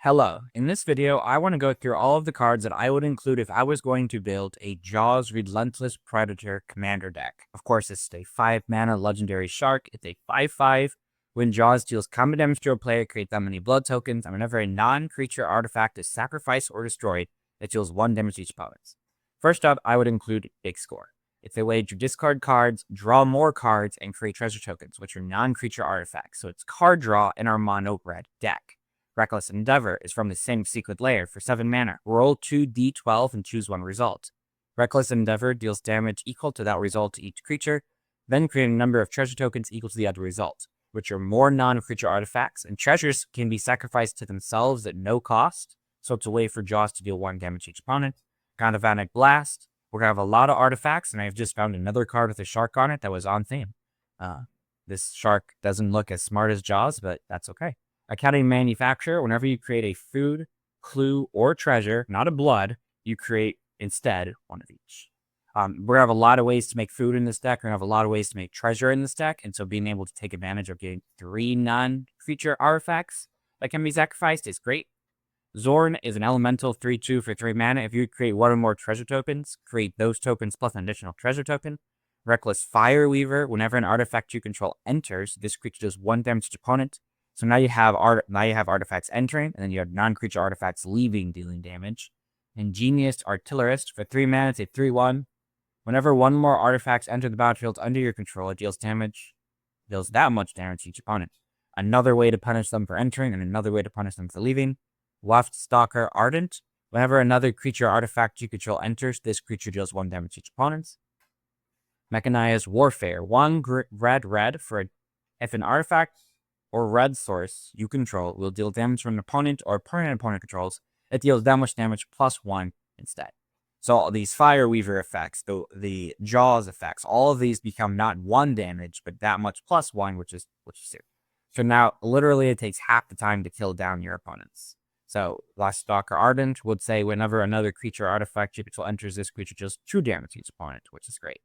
Hello, in this video, I want to go through all of the cards that I would include if I was going to build a Jaws Relentless Predator commander deck. Of course, it's a 5-mana legendary shark. It's a 5/5. When Jaws deals combat damage to a player, create that many blood tokens, and whenever a non-creature artifact is sacrificed or destroyed, it deals 1 damage to each opponent. First up, I would include Big Score. It's a way to discard cards, draw more cards, and create treasure tokens, which are non-creature artifacts. So it's card draw in our mono red deck. Reckless Endeavor is from the same secret layer for 7 mana. Roll 2d12 and choose 1 result. Reckless Endeavor deals damage equal to that result to each creature, then create a number of treasure tokens equal to the other result, which are more non-creature artifacts, and treasures can be sacrificed to themselves at no cost, so it's a way for Jaws to deal 1 damage to each opponent. Galvanic Blast, we're going to have a lot of artifacts, and I've just found another card with a shark on it that was on theme. This shark doesn't look as smart as Jaws, but that's okay. Accounting Manufacturer, whenever you create a food, clue, or treasure, not a blood, you create instead 1 of each. We're going to have a lot of ways to make food in this deck. We're going to have a lot of ways to make treasure in this deck. And so being able to take advantage of getting 3 non-creature artifacts that can be sacrificed is great. Zorn is an elemental 3/2 for 3 mana. If you create 1 or more treasure tokens, create those tokens plus an additional treasure token. Reckless Fireweaver, whenever an artifact you control enters, this creature does 1 damage to opponent. So now you have artifacts entering, and then you have non-creature artifacts leaving, dealing damage. Ingenious Artillerist for 3 mana, it's a 3/1. Whenever 1 more artifacts enter the battlefield under your control, it deals that much damage to each opponent. Another way to punish them for entering, and another way to punish them for leaving. Waft Stalker Ardent. Whenever another creature artifact you control enters, this creature deals 1 damage to each opponent. Mechanized Warfare. 1 red for if an artifact or red source you control will deal damage from an opponent or permanent opponent controls, it deals that much damage plus 1 instead. So all these Fireweaver effects, the Jaws effects, all of these become not 1 damage, but that much plus 1, which is 2. So now, literally, it takes half the time to kill down your opponents. So, Last Stalker Ardent would say whenever another creature artifact you control enters, this creature deals 2 damage to each opponent, which is great.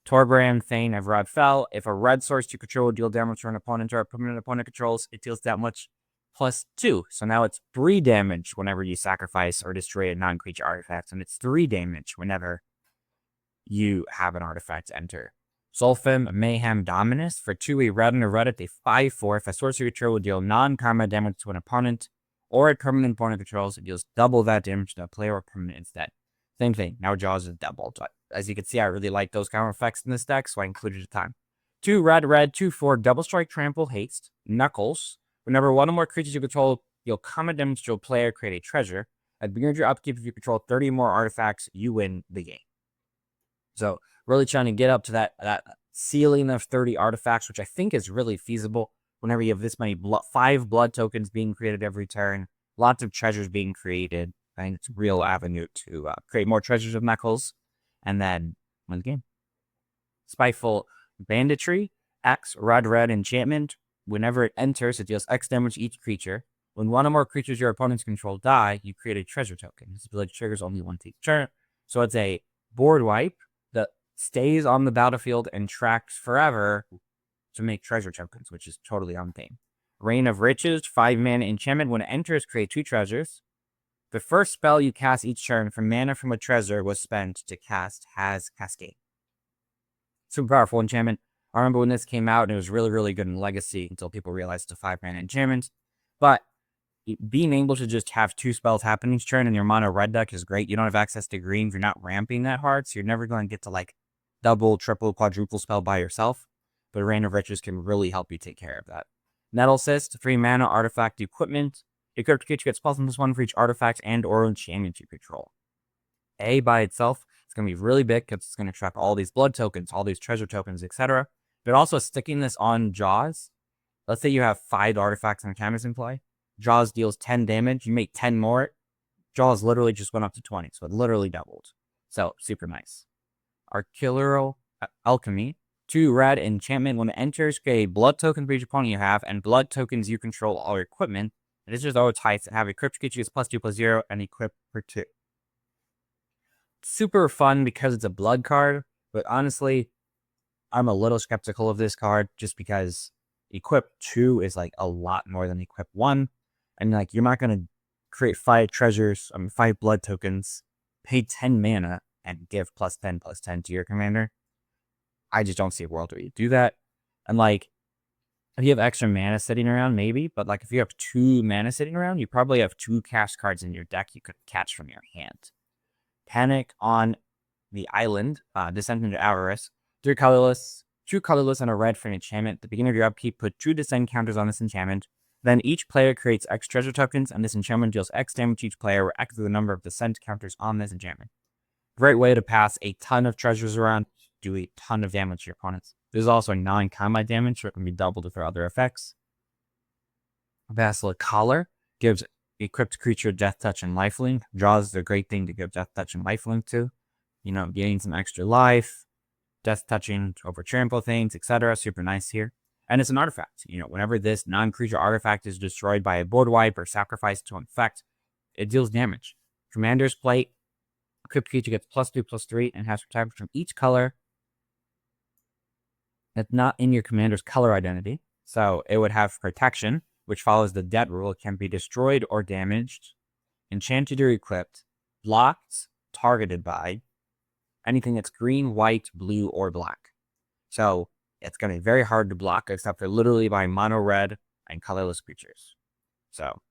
Torbrand, Thane of Rod Fell. If a red source you control deal damage to an opponent or a permanent opponent controls, it deals that much plus 2. So now it's 3 damage whenever you sacrifice or destroy a non-creature artifact, and it's 3 damage whenever you have an artifact enter. Sulfim, Mayhem Dominus. For 2, a red and a red at a 5/4. If a sorcery control will deal non-combat damage to an opponent or a permanent opponent controls, it deals double that damage to a player or permanent instead. Same thing. Now Jaws is doubled. As you can see, I really like those counter effects in this deck, so I included a ton. 2 red, 2/4, Double Strike, Trample, Haste. Knuckles. Whenever 1 or more creatures you control deal combat damage to a player, create a treasure. At the beginning of your upkeep, if you control 30 more artifacts, you win the game. So really trying to get up to that ceiling of 30 artifacts, which I think is really feasible whenever you have this many 5 blood tokens being created every turn, lots of treasures being created. I think it's a real avenue to create more treasures of Knuckles and then win the game. Spiteful Banditry, X, red enchantment. Whenever it enters, it deals X damage to each creature. When 1 or more creatures your opponents control die, you create a treasure token. This ability triggers only 1 each turn. So it's a board wipe that stays on the battlefield and tracks forever to make treasure tokens, which is totally on theme. Reign of Riches, 5 mana enchantment. When it enters, create 2 treasures. The first spell you cast each turn from mana from a treasure was spent to cast has Cascade. Super powerful enchantment. I remember when this came out, and it was really, really good in Legacy until people realized it's a 5 mana enchantment. But being able to just have 2 spells happen each turn in your mono red deck is great. You don't have access to green if you're not ramping that hard, so you're never going to get to like double, triple, quadruple spell by yourself. But Reign of Riches can really help you take care of that. Nettle Cyst, 3 mana artifact equipment. Equipped creature gets +1/+1 for each artifact and or enchantment you control. A by itself, it's going to be really big because it's going to trap all these blood tokens, all these treasure tokens, etc. But also sticking this on Jaws. Let's say you have 5 artifacts and enchantments in play. Jaws deals 10 damage. You make 10 more. Jaws literally just went up to 20, so it literally doubled. So, super nice. Artillery Alchemy. 2 red enchantment. When it enters, create a blood token for each opponent you have, and blood tokens you control all your equipment. It is just all types that have equipped creatures +2/+0 and equip for 2. Super fun because it's a blood card, but honestly, I'm a little skeptical of this card just because equip 2 is like a lot more than equip 1. And like, you're not going to create 5 treasures, 5 blood tokens, pay 10 mana, and give +10/+10 to your commander. I just don't see a world where you do that. And like, if you have extra mana sitting around, maybe, but like if you have 2 mana sitting around, you probably have 2 cast cards in your deck you could catch from your hand. Panic on the island, Descent into Avarice. 3 colorless, 2 colorless, and a red for an enchantment. At the beginning of your upkeep, put 2 descent counters on this enchantment. Then each player creates X treasure tokens, and this enchantment deals X damage to each player, where X is the number of descent counters on this enchantment. Great way to pass a ton of treasures around, do a ton of damage to your opponents. There's also non-combat damage, so it can be doubled with other effects. Basilisk Collar gives equipped creature Death Touch and Lifelink. Draws is a great thing to give Death Touch and Lifelink to. You know, gaining some extra life, Death Touching over trample things, etc. Super nice here. And it's an artifact. You know, whenever this non-creature artifact is destroyed by a board wipe or sacrificed to an effect, it deals damage. Commander's Plate. Equipped creature gets +2/+3 and has protection from each color that's not in your commander's color identity. So it would have protection, which follows the debt rule. It can be destroyed or damaged, enchanted or equipped, blocked, targeted by anything that's green, white, blue, or black. So it's going to be very hard to block, except for literally by mono red and colorless creatures. So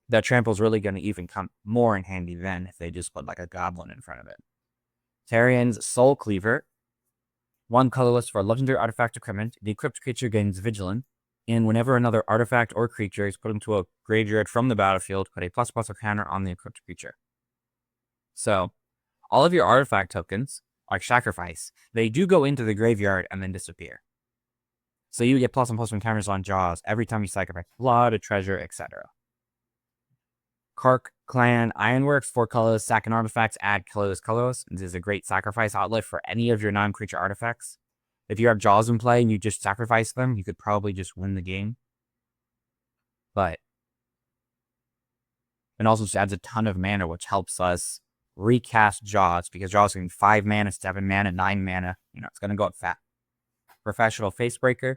that trample is really going to even come more in handy then if they just put like a goblin in front of it. Tarian's Soul Cleaver. 1 colorless for a legendary artifact equipment. The equipped creature gains Vigilant, and whenever another artifact or creature is put into a graveyard from the battlefield, put a ++ counter on the equipped creature. So all of your artifact tokens, like sacrifice, they do go into the graveyard and then disappear. So you get +1/+1 counters on Jaws every time you sacrifice blood, a treasure, etc. Kark Clan Ironworks, 4 colors, sack an artifacts, add colorless. This is a great sacrifice outlet for any of your non-creature artifacts. If you have Jaws in play and you just sacrifice them, you could probably just win the game. But it also just adds a ton of mana, which helps us recast Jaws, because Jaws can 5 mana, 7 mana, 9 mana. You know, it's going to go up fat. Professional Facebreaker.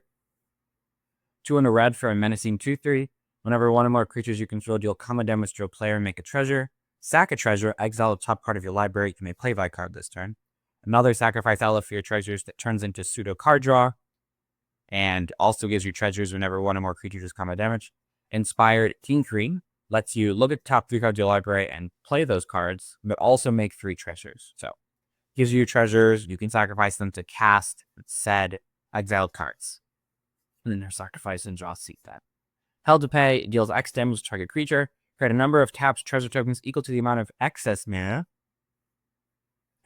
2 in a red for a menacing 2/3. Whenever one or more creatures you control deal combat damage to a player and make a treasure, sack a treasure, exile the top card of your library. You may play by card this turn. Another sacrifice outlet for your treasures that turns into pseudo card draw, and also gives you treasures whenever one or more creatures does combat damage. Inspired Tinkering lets you look at the top 3 cards of your library and play those cards, but also make 3 treasures. So gives you treasures, you can sacrifice them to cast said exiled cards. And then they're sacrificed and draw seat that. Held to Pay deals X damage to target creature. Create a number of tapped treasure tokens equal to the amount of excess mana.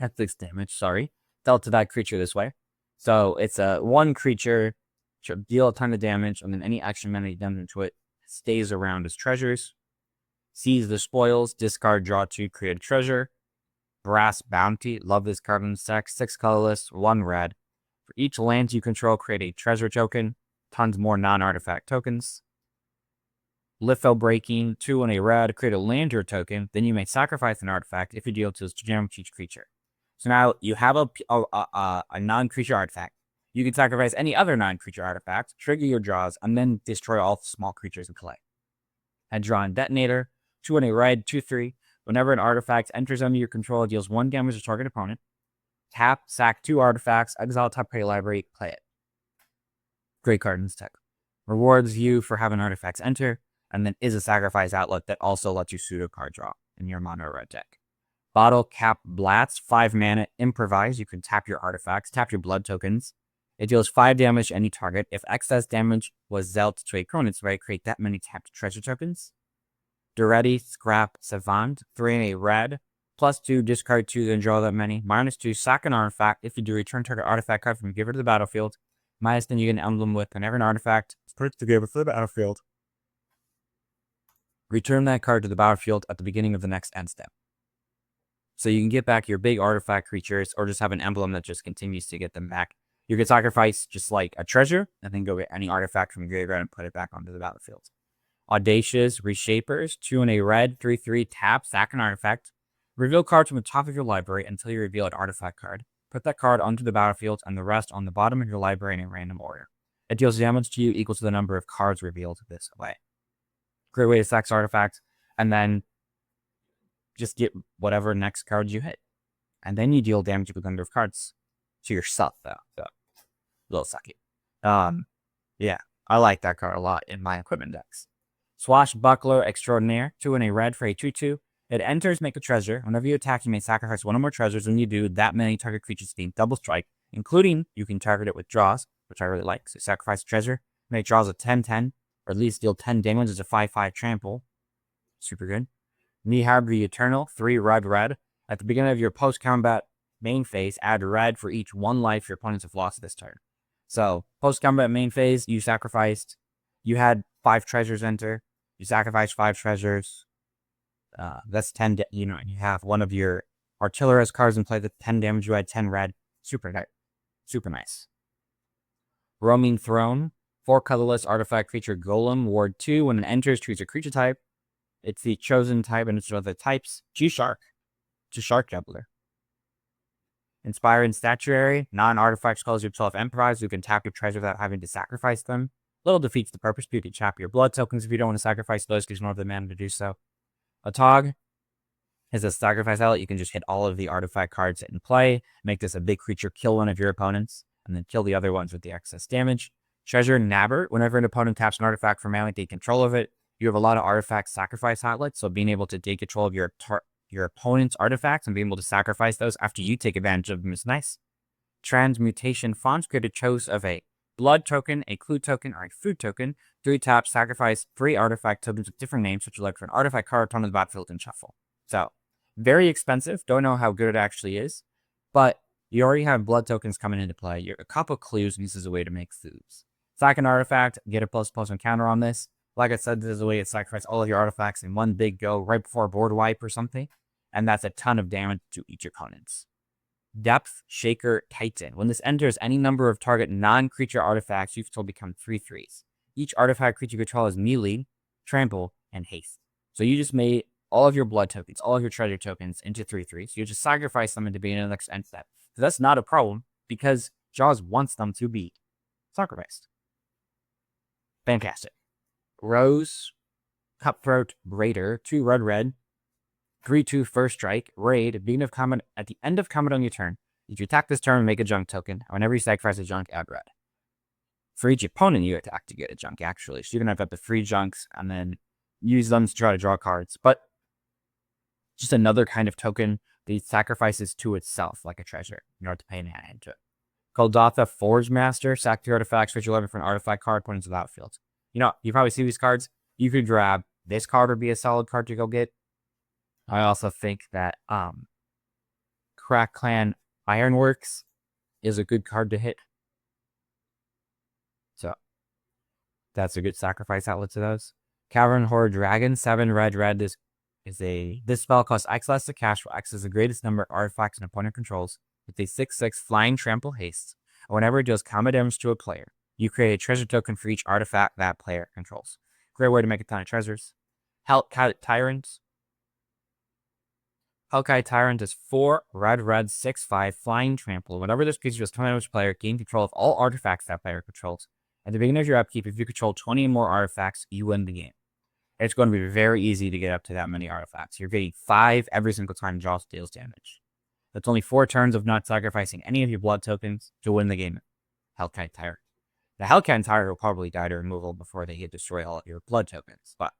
That's 6 damage, sorry. Dealt to that creature this way. So it's a 1 creature, should deal a ton of damage, and then any extra mana you dump into it stays around as treasures. Seize the Spoils, discard, draw 2, create a treasure. Brass Bounty, love this card in the deck. 6 colorless, 1 red. For each land you control, create a treasure token. Tons more non-artifact tokens. Litho Breaking, 2 in a red, create a lander token. Then you may sacrifice an artifact if you deal to damage each creature. So now you have a non-creature artifact. You can sacrifice any other non-creature artifact, trigger your draws, and then destroy all small creatures in play. Hadron Detonator, 2 in a red, 2/3. Whenever an artifact enters under your control, it deals 1 damage to target opponent. Tap, sack 2 artifacts, exile top card library, play it. Great card in this deck. Rewards you for having artifacts enter, and then is a sacrifice outlet that also lets you pseudo card draw in your mono red deck. Bottle Cap Blast, 5 mana, improvise. You can tap your artifacts, tap your blood tokens. It deals 5 damage to any target. If excess damage was dealt to a opponent's right, create that many tapped treasure tokens. Duretti Scrap Savant, 3 in a red, +2, discard 2, then draw that many. -2, sack an artifact. If you do, return target artifact card from giver to the battlefield. -10, you get an emblem with whenever an artifact is put to the giver to the battlefield. Return that card to the battlefield at the beginning of the next end step. So you can get back your big artifact creatures, or just have an emblem that just continues to get them back. You can sacrifice just like a treasure, and then go get any artifact from the graveyard and put it back onto the battlefield. Audacious Reshapers, 2 in a red, 3/3, tap, sack an artifact. Reveal cards from the top of your library until you reveal an artifact card. Put that card onto the battlefield and the rest on the bottom of your library in a random order. It deals damage to you equal to the number of cards revealed this way. Great way to sack artifacts. And then just get whatever next card you hit. And then you deal damage with a number of cards to yourself, though. So, a little sucky. Yeah, I like that card a lot in my equipment decks. Swashbuckler Extraordinaire, 2 and a red for a 2/2. It enters, make a treasure. Whenever you attack, you may sacrifice one or more treasures. When you do, that many target creatures gain double strike, including you can target it with draws, which I really like. So sacrifice a treasure, make draws a 10/10, or at least deal 10 damage as a 5/5 trample. Super good. Nihab the Eternal, 3 red. At the beginning of your post-combat main phase, add red for each 1 life your opponents have lost this turn. So, post-combat main phase, you had 5 treasures enter, you sacrificed 5 treasures, that's 10, you have one of your artillerist cards in play, the 10 damage, you had 10 red, super nice. Roaming Throne, 4 colorless artifact creature Golem, Ward 2, when it enters, choose a creature type, it's the chosen type, and it's one of the types, G-Shark. It's a Shark Juggler. Inspiring Statuary, non-artifact spells you have Emprise, you can tap your treasure without having to sacrifice them. Little defeats the purpose, but you can tap your blood tokens if you don't want to sacrifice those because you don't have the mana to do so. Atog is a sacrifice outlet. You can just hit all of the artifact cards in play, make this a big creature, kill one of your opponents, and then kill the other ones with the excess damage. Treasure Nabber, whenever an opponent taps an artifact for mana, take control of it. You have a lot of artifact sacrifice outlets, so being able to take control of your opponent's artifacts and being able to sacrifice those after you take advantage of them is nice. Transmutation Fonts, create a choice of a blood token, a clue token, or a food token. 3 taps, sacrifice 3 artifact tokens with different names, such as like for an artifact card, return to the battlefield, and shuffle. So, very expensive. Don't know how good it actually is, but you already have blood tokens coming into play. You're a couple clues, and this is a way to make foods. Sack an artifact, get a ++1 counter on this. Like I said, this is a way to sacrifice all of your artifacts in one big go right before a board wipe or something. And that's a ton of damage to each opponent's. Depth Shaker Titan. When this enters, any number of target non-creature artifacts you control become 3/3s. Each artifact creature you control has melee, trample, and haste. So you just made all of your blood tokens, all of your treasure tokens into 3/3s. You just sacrifice them into being an next end step. So that's not a problem because Jaws wants them to be sacrificed. Fantastic. Rose Cutthroat Raider, 2 red, 3/2 first strike, raid, at the end of combat on your turn. If you attack this turn, make a junk token. Whenever you sacrifice a junk, add red. For each opponent you attack to get a junk, actually. So you can have up to 3 junks and then use them to try to draw cards. But just another kind of token that it sacrifices to itself, like a treasure, in order to pay mana into it. Goldatha Forge Master, sack 3 artifacts, switch 11 for an artifact card, put into the outfield. You probably see these cards. You could grab this card would be a solid card to go get. I also think that Crack Clan Ironworks is a good card to hit. So that's a good sacrifice outlet to those. Cavern Horde Dragon, 7 red. This spell costs X less to cast, for X is the greatest number of artifacts an opponent controls. With a 6/6 flying trample haste. Whenever it deals combat damage to a player, you create a treasure token for each artifact that player controls. Great way to make a ton of treasures. Hellkite Tyrant. Hellkite Tyrant is 4 red, 6/5 flying trample. Whenever this creature is coming out of player, gain control of all artifacts that player controls. At the beginning of your upkeep, if you control 20 or more artifacts, you win the game. It's going to be very easy to get up to that many artifacts. You're getting 5 every single time Jaws deals damage. That's only 4 turns of not sacrificing any of your blood tokens to win the game. Hellkite Tyrant. The Hellkite Tyrant will probably die to removal before they hit destroy all of your blood tokens. But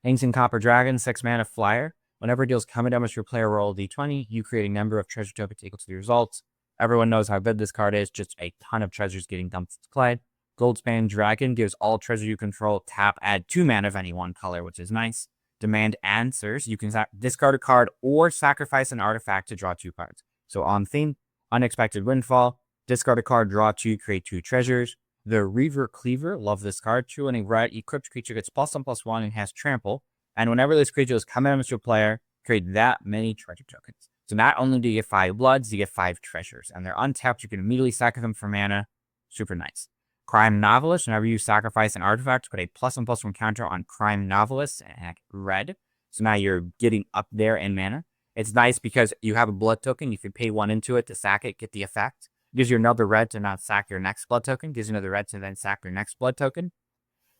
Ancient Copper Dragon, 6 mana flyer. Whenever it deals combat damage to your player, roll a d20. You create a number of treasure tokens equal to the results. Everyone knows how good this card is. Just a ton of treasures getting dumped into play. Goldspan Dragon gives all treasure you control tap, add 2 mana of any one color, which is nice. Demand Answers. You can discard a card or sacrifice an artifact to draw 2 cards. So on theme, Unexpected Windfall. Discard a card, draw 2, create 2 treasures. The Reaver Cleaver, love this card. 2 and a red, equipped creature gets +1/+1 and has trample. And whenever this creature is coming damage to a player, create that many treasure tokens. So not only do you get 5 bloods, you get 5 treasures. And they're untapped, you can immediately sack them for mana. Super nice. Crime Novelist, whenever you sacrifice an artifact, put a +1/+1 counter on Crime Novelist and red. So now you're getting up there in mana. It's nice because you have a blood token, you can pay 1 into it to sack it, get the effect. Gives you another red to not sack your next blood token. Gives you another red to then sack your next blood token.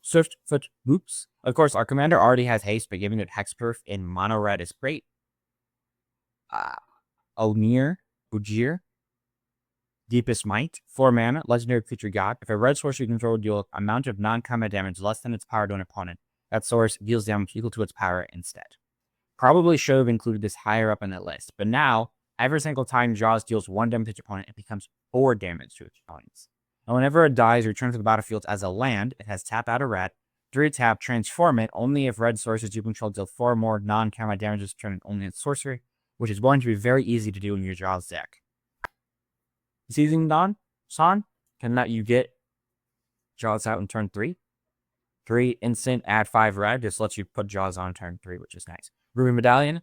Swift Foot Boops. Of course, our commander already has haste, but giving it hexproof in mono red is great. Onir, Bujir, Deepest Might, 4 mana, legendary creature god. If a red source you control deal amount of non-combat damage less than its power to an opponent, that source deals damage equal to its power instead. Probably should have included this higher up in the list, but now, every single time Jaws deals 1 damage to its opponent, it becomes 4 damage to its opponents. And whenever it dies or returns to the battlefield as a land, it has tap out a red, 3 tap, transform it only if red sources you control deal 4 more non-combat damages turning only its sorcery, which is going to be very easy to do in your Jaws deck. Seizing Dawn, San, can let you get Jaws out in turn 3. 3 instant, add 5 red, just lets you put Jaws on turn 3, which is nice. Ruby Medallion,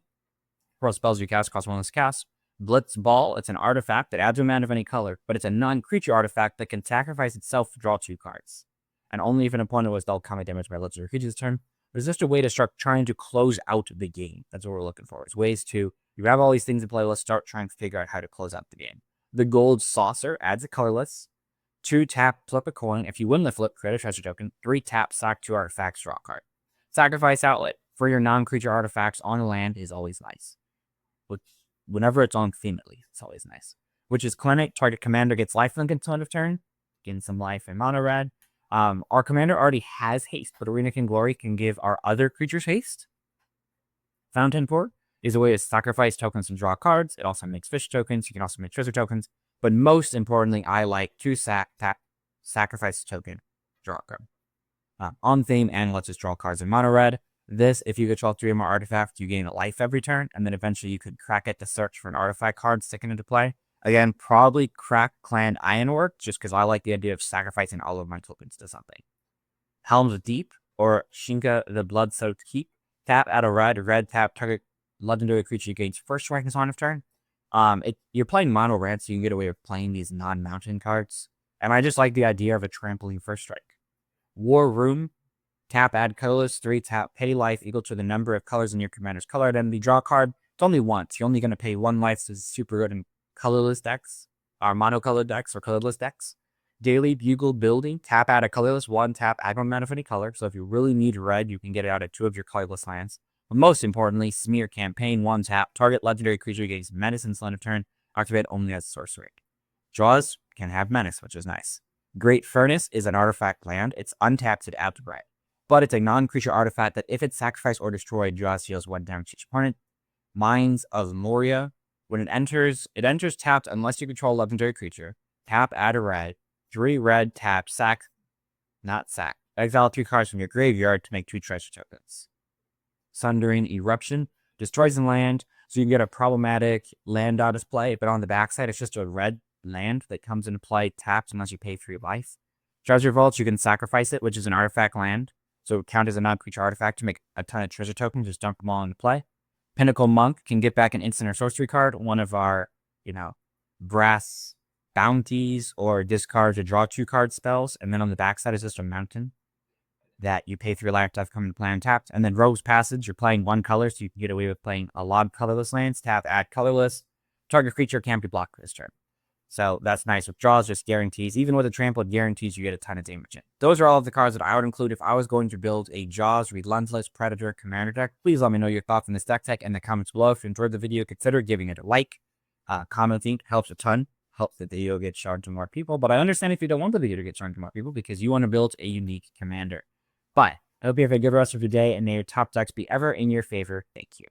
for spells you cast, cost 1 less cast. Blitz Ball, it's an artifact that adds a mana of any color, but it's a non-creature artifact that can sacrifice itself to draw 2 cards. And only if an opponent was dealt combat damage by legendary creatures turn. It's just a way to start trying to close out the game. That's what we're looking for. It's ways to, you have all these things in play, let's start trying to figure out how to close out the game. The Gold Saucer adds a colorless. 2 tap, flip a coin. If you win the flip, create a treasure token. 3 tap, sack 2 artifacts, draw a card. Sacrifice Outlet for your non-creature artifacts on a land is always nice. Whenever it's on theme, at least, it's always nice. Which is Clinic, target commander gets lifelink until end of turn. Getting some life in mono red. Our commander already has haste, but Arena King Glory can give our other creatures haste. Fountain Port is a way to sacrifice tokens and draw cards. It also makes fish tokens. You can also make treasure tokens. But most importantly, I like to sacrifice a token, draw a card. On theme and lets us draw cards in mono red. This, if you control 3 or more artifacts, you gain a life every turn, and then eventually you could crack it to search for an artifact card sticking into play. Again, probably crack Clan Ironwork, just because I like the idea of sacrificing all of my tokens to something. Helms Deep, or Shinka the Blood-Soaked Keep. Tap, add a red tap, target legendary creature gains first strike on of turn. You're playing mono red, so you can get away with playing these non-mountain cards. And I just like the idea of a trampoline first strike. War Room, tap, add colorless, 3 tap, pay life equal to the number of colors in your commander's color identity. Draw a card. It's only once. You're only going to pay 1 life, so it's super good in colorless decks, or monocolored decks, or colorless decks. Daily Bugle Building, tap, add a colorless, 1 tap, aggro mana of any color. So if you really need red, you can get it out of 2 of your colorless lands. But most importantly, Smear Campaign, 1 tap, target legendary creature gains menace until end of turn, activate only as sorcery. Jaws can have menace, which is nice. Great Furnace is an artifact land. It's untapped to add red. But it's a non-creature artifact that if it's sacrificed or destroyed, Jaws deals 1 damage to each opponent. Mines of Moria. When it enters tapped unless you control a legendary creature. Tap, add a red. 3 red, tap, sack, not sack. Exile 3 cards from your graveyard to make 2 treasure tokens. Sundering Eruption. Destroys the land, so you can get a problematic land out of play, but on the backside, it's just a red land that comes into play tapped unless you pay 3 life. Treasure Vault, you can sacrifice it, which is an artifact land. So it counts as a non-creature artifact to make a ton of treasure tokens, just dump them all into play. Pinnacle Monk can get back an instant or sorcery card, one of our, brass bounties, or discard to draw 2 card spells. And then on the backside is just a mountain that you pay 3 life to have come into play untapped. And then Rogue's Passage, you're playing 1 color, so you can get away with playing a lot of colorless lands. Tap, add colorless. Target creature can't be blocked this turn. So that's nice. With draws, just guarantees. Even with a trampled guarantees, you get a ton of damage in. Those are all of the cards that I would include if I was going to build a Jaws Relentless Predator commander deck. Please let me know your thoughts on this deck tech in the comments below. If you enjoyed the video, consider giving it a like. Commenting helps a ton. Helps the video get shared to more people. But I understand if you don't want the video to get shared to more people because you want to build a unique commander. But I hope you have a good rest of your day and may your top decks be ever in your favor. Thank you.